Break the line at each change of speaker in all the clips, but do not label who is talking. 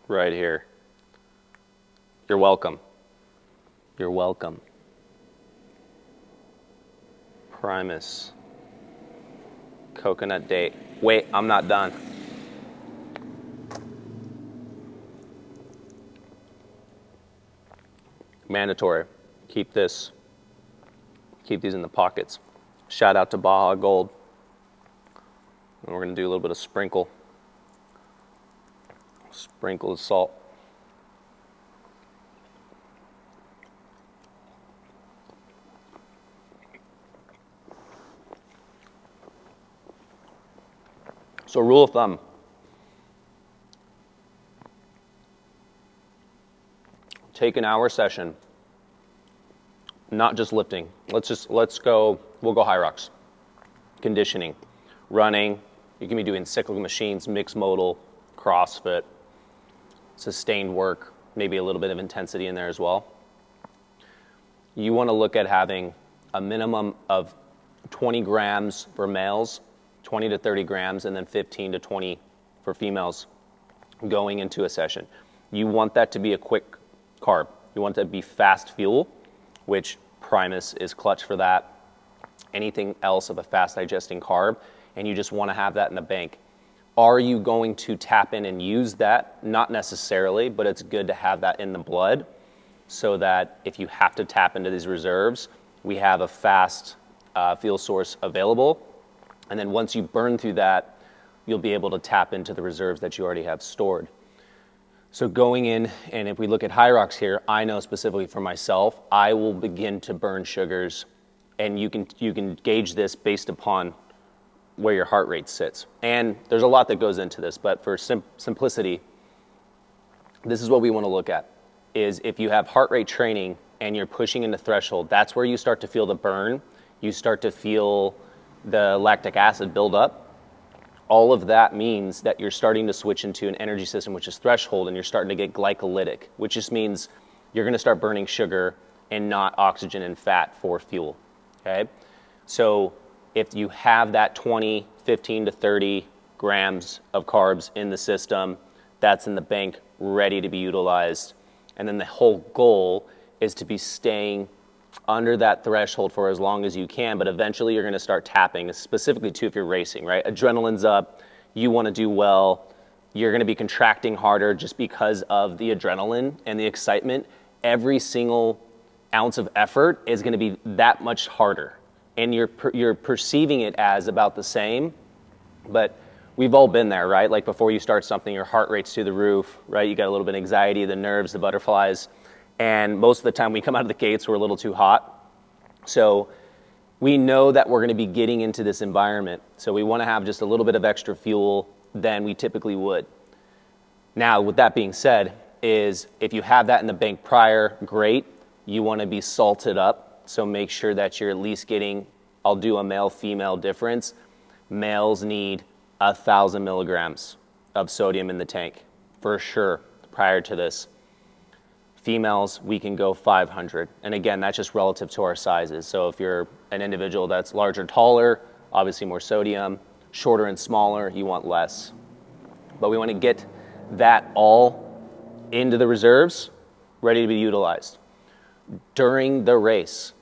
right here. You're welcome. You're welcome. Primus. Coconut date. Wait, I'm not done. Mandatory. Keep these in the pockets. Shout out to Baja Gold. And we're gonna do a little bit of sprinkle. Sprinkle of salt. So rule of thumb. Take an hour session. Not just lifting. Let's go, we'll go HYROX. Conditioning, running. You can be doing cyclical machines, mixed modal, CrossFit, sustained work, maybe a little bit of intensity in there as well. You want to look at having a minimum of 20 grams for males, 20 to 30 grams, and then 15 to 20 for females going into a session. You want that to be a quick carb. You want that to be fast fuel, which Primus is clutch for that. Anything else of a fast digesting carb, and you just want to have that in the bank. Are you going to tap in and use that? Not necessarily, but it's good to have that in the blood so that if you have to tap into these reserves, we have a fast fuel source available. And then once you burn through that, you'll be able to tap into the reserves that you already have stored. So going in, and if we look at HYROX here, I know specifically for myself, I will begin to burn sugars, and you can gauge this based upon where your heart rate sits. And there's a lot that goes into this, but for simplicity, this is what we want to look at, is if you have heart rate training and you're pushing into threshold, that's where you start to feel the burn. You start to feel the lactic acid build up. All of that means that you're starting to switch into an energy system, which is threshold, and you're starting to get glycolytic, which just means you're going to start burning sugar and not oxygen and fat for fuel, okay? So if you have that 20, 15 to 30 grams of carbs in the system, that's in the bank, ready to be utilized. And then the whole goal is to be staying under that threshold for as long as you can, but eventually you're going to start tapping, specifically too if you're racing, right? Adrenaline's up, you want to do well, you're going to be contracting harder just because of the adrenaline and the excitement. Every single ounce of effort is going to be that much harder, and you're perceiving it as about the same, but we've all been there, right? Like before you start something, your heart rate's through the roof, right? You got a little bit of anxiety, the nerves, the butterflies. And most of the time we come out of the gates, we're a little too hot. So we know that we're going to be getting into this environment. So we want to have just a little bit of extra fuel than we typically would. Now, with that being said, is if you have that in the bank prior, great. You want to be salted up. So make sure that you're at least getting, I'll do a male-female difference. Males need 1,000 milligrams of sodium in the tank, for sure, prior to this. Females, we can go 500. And again, that's just relative to our sizes. So if you're an individual that's larger, taller, obviously more sodium, shorter and smaller, you want less. But we want to get that all into the reserves, ready to be utilized. During the race,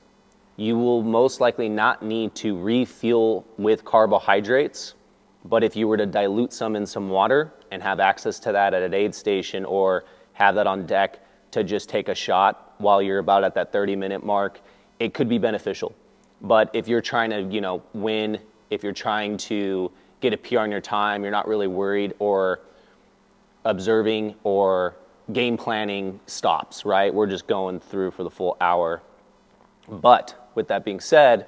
you will most likely not need to refuel with carbohydrates, but if you were to dilute some in some water and have access to that at an aid station or have that on deck, to just take a shot while you're about at that 30-minute mark, it could be beneficial. But if you're trying to, win, if you're trying to get a PR on your time, you're not really worried, or observing or game planning stops, right? We're just going through for the full hour. But with that being said,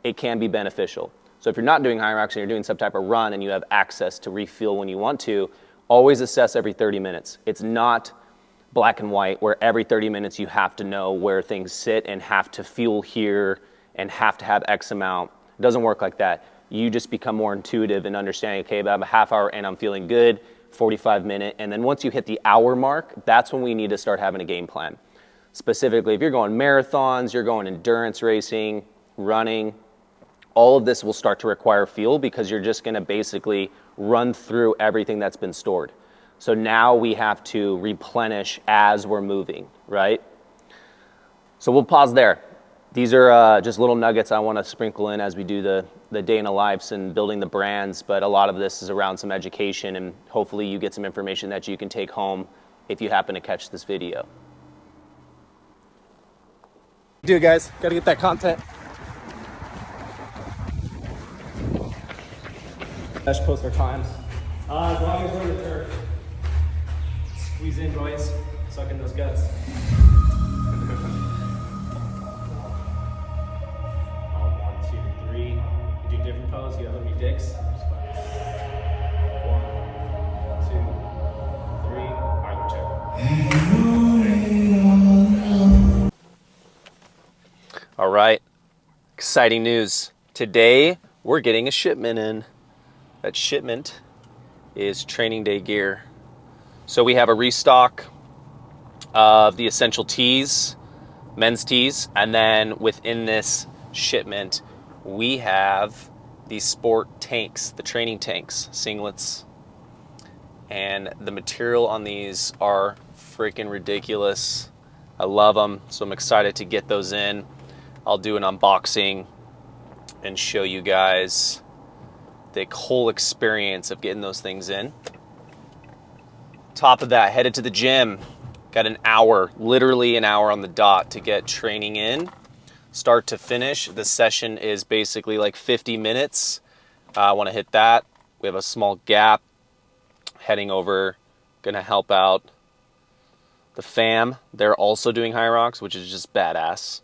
it can be beneficial. So if you're not doing HYROX and you're doing some type of run and you have access to refuel when you want to, always assess every 30 minutes. It's not black and white where every 30 minutes you have to know where things sit and have to fuel here and have to have X amount. It doesn't work like that. You just become more intuitive in understanding, okay, about a half hour and I'm feeling good, 45-minute. And then once you hit the hour mark, that's when we need to start having a game plan. Specifically, if you're going marathons, you're going endurance racing, running, all of this will start to require fuel because you're just going to basically run through everything that's been stored. So now we have to replenish as we're moving, right? So we'll pause there. These are just little nuggets I want to sprinkle in as we do the day in the lives and building the brands, but a lot of this is around some education, and hopefully you get some information that you can take home if you happen to catch this video.
Do it, guys. Gotta get that content. Let's post our times. As long as we're in the turf. Squeeze in, boys. Suck in those guts. One, two, three. You do different pose. You have them be dicks. 1, 2, 3. All right, check.
All right, exciting news. Today, we're getting a shipment in. That shipment is training day gear. So we have a restock of the essential tees, men's tees, and then within this shipment, we have these sport tanks, the training tanks, singlets. And the material on these are freaking ridiculous. I love them, so I'm excited to get those in. I'll do an unboxing and show you guys the whole experience of getting those things in. Top of that, headed to the gym. Got an hour, literally an hour on the dot to get training in. Start to finish, the session is basically like 50 minutes. I want to hit that. We have a small gap. Heading over, gonna help out the fam. They're also doing HYROX, which is just badass.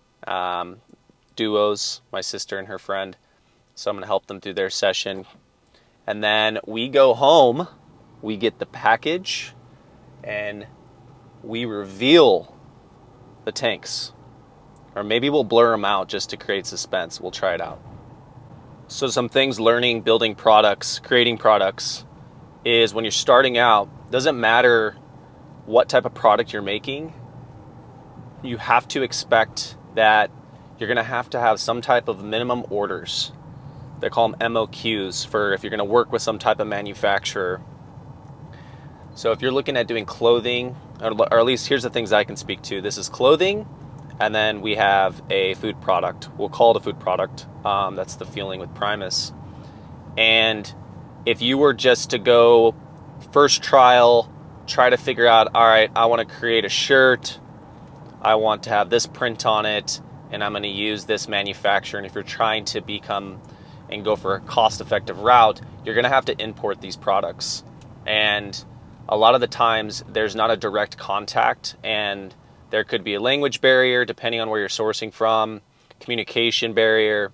Duos, my sister and her friend. So I'm going to help them through their session. And then we go home, we get the package, and we reveal the tanks. Or maybe we'll blur them out just to create suspense. We'll try it out. So some things learning, building products, creating products is when you're starting out, doesn't matter what type of product you're making, you have to expect that you're going to have some type of minimum orders. They call them MOQs for if you're going to work with some type of manufacturer. So if you're looking at doing clothing, or at least here's the things I can speak to. This is clothing, and then we have a food product. We'll call it a food product. That's the feeling with Primus. And if you were just to go first trial, try to figure out, all right, I want to create a shirt. I want to have this print on it, and I'm going to use this manufacturer. And if you're trying to become and go for a cost-effective route, you're going to have to import these products. And a lot of the times, there's not a direct contact, and there could be a language barrier depending on where you're sourcing from, communication barrier.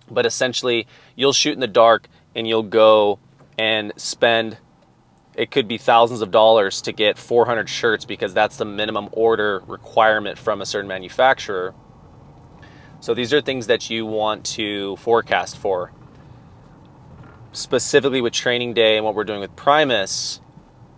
But essentially, you'll shoot in the dark, and you'll go and spend, it could be thousands of dollars to get 400 shirts because that's the minimum order requirement from a certain manufacturer. So these are things that you want to forecast for. Specifically with training day and what we're doing with Primus,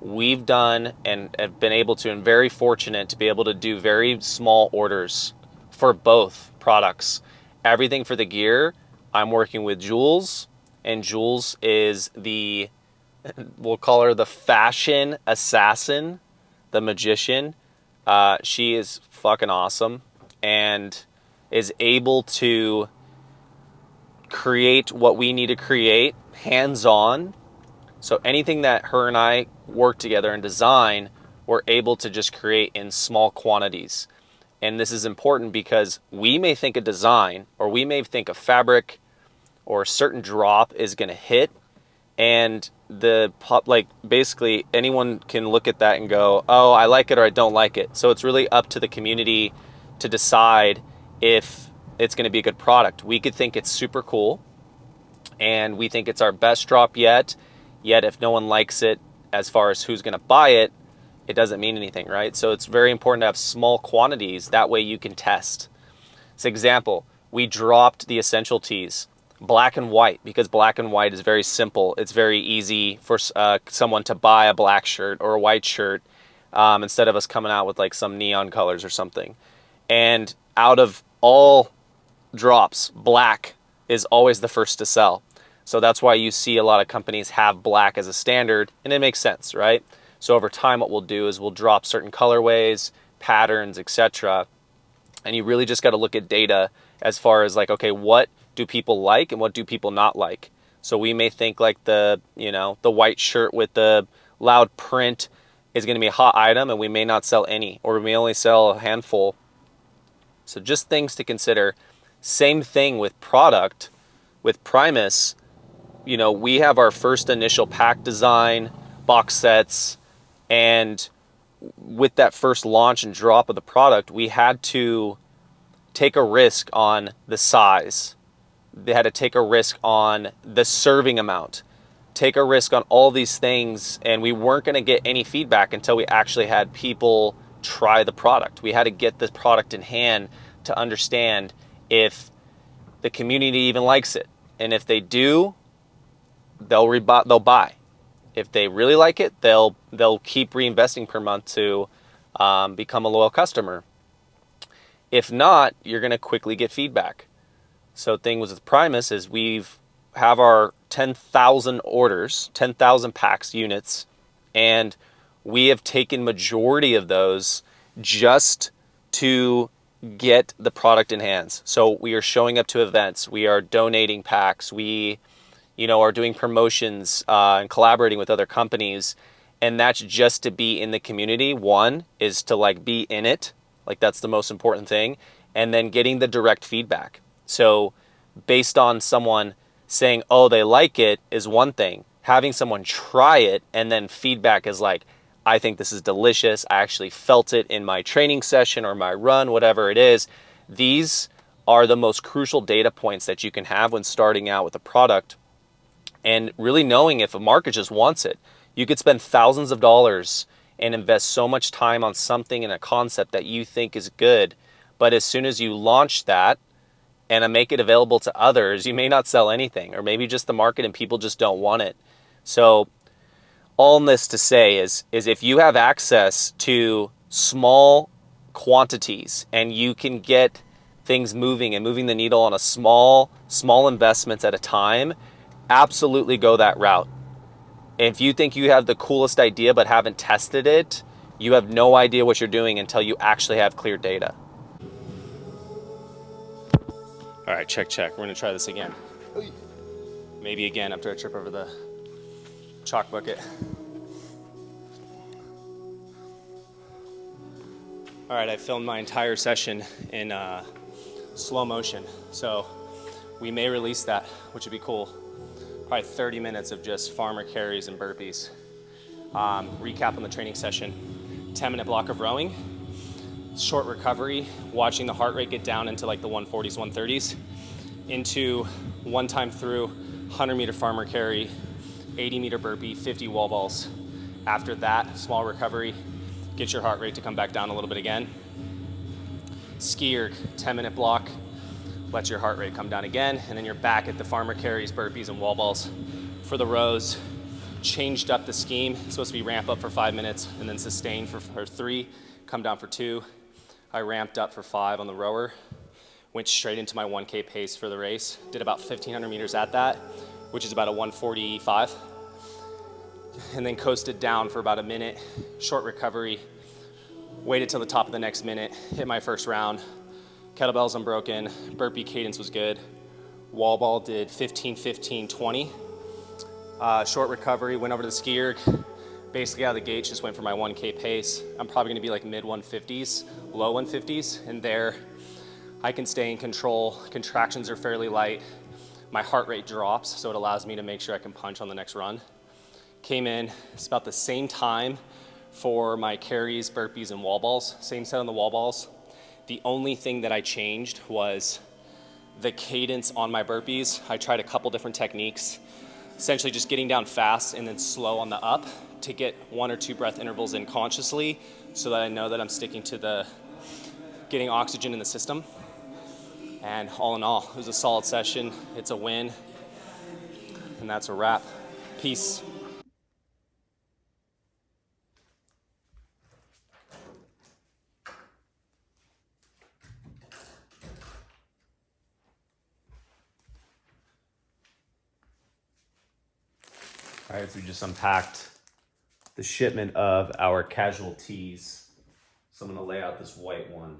we've done and have been able to, and very fortunate to be able to do very small orders for both products. Everything for the gear, I'm working with Jules, and Jules is the, we'll call her the fashion assassin, the magician. She is fucking awesome and is able to create what we need to create hands-on. So anything that her and I work together and design, we're able to just create in small quantities. And this is important because we may think a design, or we may think a fabric or a certain drop is going to hit, and basically anyone can look at that and go, oh, I like it or I don't like it. So it's really up to the community to decide if it's going to be a good product. We could think it's super cool, and we think it's our best drop yet if no one likes it, as far as who's going to buy it, it doesn't mean anything, right? So it's very important to have small quantities. That way you can test. For example, we dropped the essential tees, black and white, because black and white is very simple. It's very easy for someone to buy a black shirt or a white shirt instead of us coming out with like some neon colors or something. And out of all drops, black is always the first to sell. So that's why you see a lot of companies have black as a standard, and it makes sense, right? So over time, what we'll do is we'll drop certain colorways, patterns, etc. And you really just got to look at data as far as like, okay, what do people like and what do people not like? So we may think like the white shirt with the loud print is going to be a hot item, and we may not sell any, or we may only sell a handful. So just things to consider. Same thing with product. With Primus, we have our first initial pack design, box sets, and with that first launch and drop of the product, we had to take a risk on the size. They had to take a risk on the serving amount, take a risk on all these things, and we weren't going to get any feedback until we actually had people try the product. We had to get the product in hand to understand if the community even likes it. And if they do, they'll buy. If they really like it, they'll keep reinvesting per month to become a loyal customer. If not, you're going to quickly get feedback. So thing with Primus is have our 10,000 orders, 10,000 packs, units, and we have taken majority of those just to get the product in hands. So we are showing up to events, we are donating packs, we are doing promotions and collaborating with other companies, and that's just to be in the community. One is to like be in it, like that's the most important thing, and then getting the direct feedback. So based on someone saying, oh, they like it is one thing. Having someone try it and then feedback is like, I think this is delicious. I actually felt it in my training session or my run, whatever it is. These are the most crucial data points that you can have when starting out with a product and really knowing if a market just wants it. You could spend thousands of dollars and invest so much time on something and a concept that you think is good, but as soon as you launch that and make it available to others, you may not sell anything, or maybe just the market and people just don't want it. So all this to say is if you have access to small quantities and you can get things moving and moving the needle on a small investments at a time, absolutely go that route. If you think you have the coolest idea but haven't tested it, you have no idea what you're doing until you actually have clear data. All right, check. We're gonna try this again. Maybe again after I trip over the chalk bucket. All right, I filmed my entire session in slow motion, so we may release that, which would be cool. Probably 30 minutes of just farmer carries and burpees. Recap on the training session: 10-minute block of rowing, short recovery, watching the heart rate get down into like the 140s, 130s, into one time through 100-meter farmer carry, 80-meter burpee, 50 wall balls. After that, small recovery, get your heart rate to come back down a little bit again. Ski erg, 10-minute block, let your heart rate come down again, and then you're back at the farmer carries, burpees, and wall balls. For the rows, changed up the scheme. It's supposed to be ramp up for 5 minutes and then sustain for 3, come down for 2. I ramped up for 5 on the rower, went straight into my 1K pace for the race, did about 1,500 meters at that, which is about a 1:45, and then coasted down for about a minute, short recovery, waited till the top of the next minute, hit my first round, kettlebells unbroken, burpee cadence was good, wall ball did 15, 15, 20, short recovery, went over to the ski erg, basically out of the gates just went for my 1K pace. I'm probably gonna be like mid 150s, low 150s, and there I can stay in control. Contractions are fairly light. My heart rate drops, so it allows me to make sure I can punch on the next run. Came in, it's about the same time for my carries, burpees, and wall balls. Same set on the wall balls. The only thing that I changed was the cadence on my burpees. I tried a couple different techniques, essentially just getting down fast and then slow on the up to get 1 or 2 breath intervals in consciously so that I know that I'm sticking to getting oxygen in the system. And all in all, it was a solid session. It's a win, and that's a wrap. Peace. All right, so we just unpacked the shipment of our casual tees. So I'm gonna lay out this white one.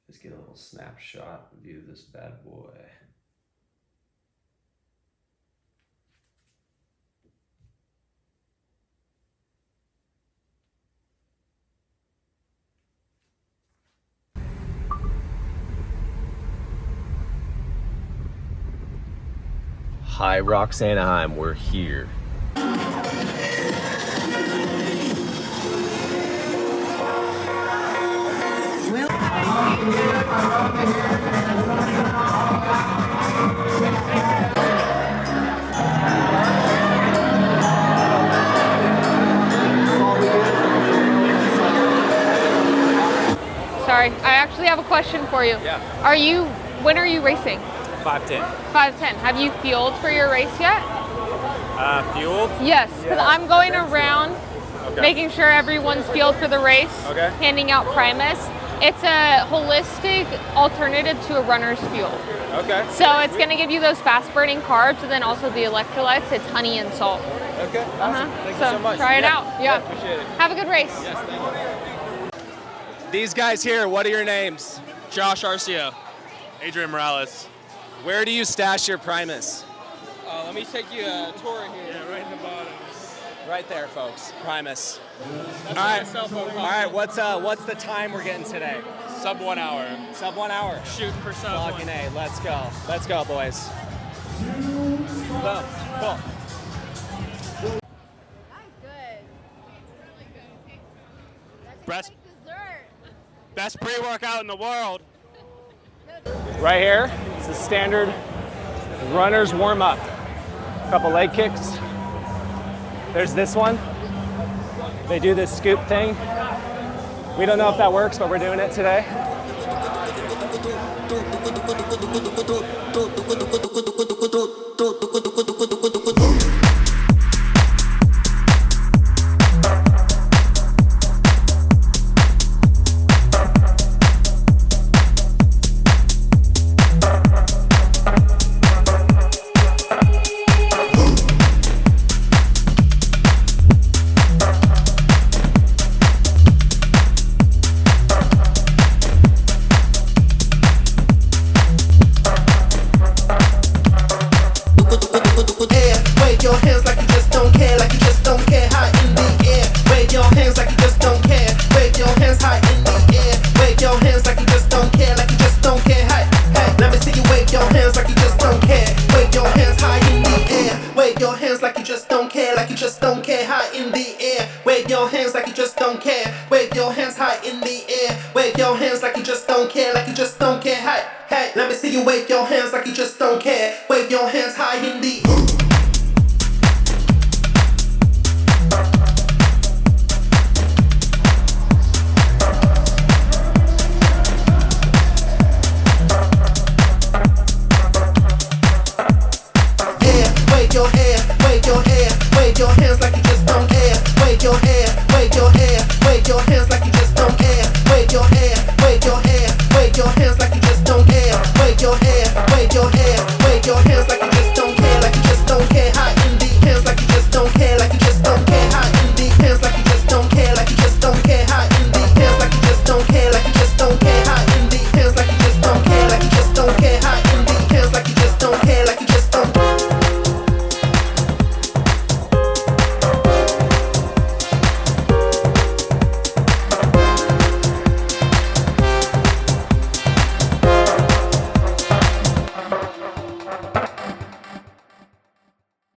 Just get a little snapshot view of this bad boy. HYROX Anaheim, we're here.
Sorry, I actually have a question for you.
Yeah.
When are you racing?
5:10.
5:10. Have you fueled for your race yet?
Fueled?
Yes, because I'm going around making sure everyone's fueled for the race, handing out Primus. It's a holistic alternative to a runner's fuel.
Okay.
So it's going to give you those fast burning carbs and then also the electrolytes. It's honey and salt.
Okay. Awesome. Thank you so much.
Try it out. Yeah.
Appreciate it.
Have a good race.
Yes, thank you. These guys here, what are your names?
Josh Arcia. Adrian Morales.
Where do you stash your Primus?
Let me take you a tour here. Yeah, right in the bottom.
Right there, folks. Primus. All right. All right. What's the time we're getting today?
Sub 1 hour.
Sub 1 hour.
Shooting for sub
Fucking
1.
A. Let's go. Let's go, boys. Boom. Cool.
That's good. Really good.
Best, best pre-workout in the world.
Right here is the standard runner's warm-up. Couple leg kicks. There's this one. They do this scoop thing. We don't know if that works, but we're doing it today.
Let me see you wave your hands like you just don't care. Wave your hands high in the air. Wave your hair.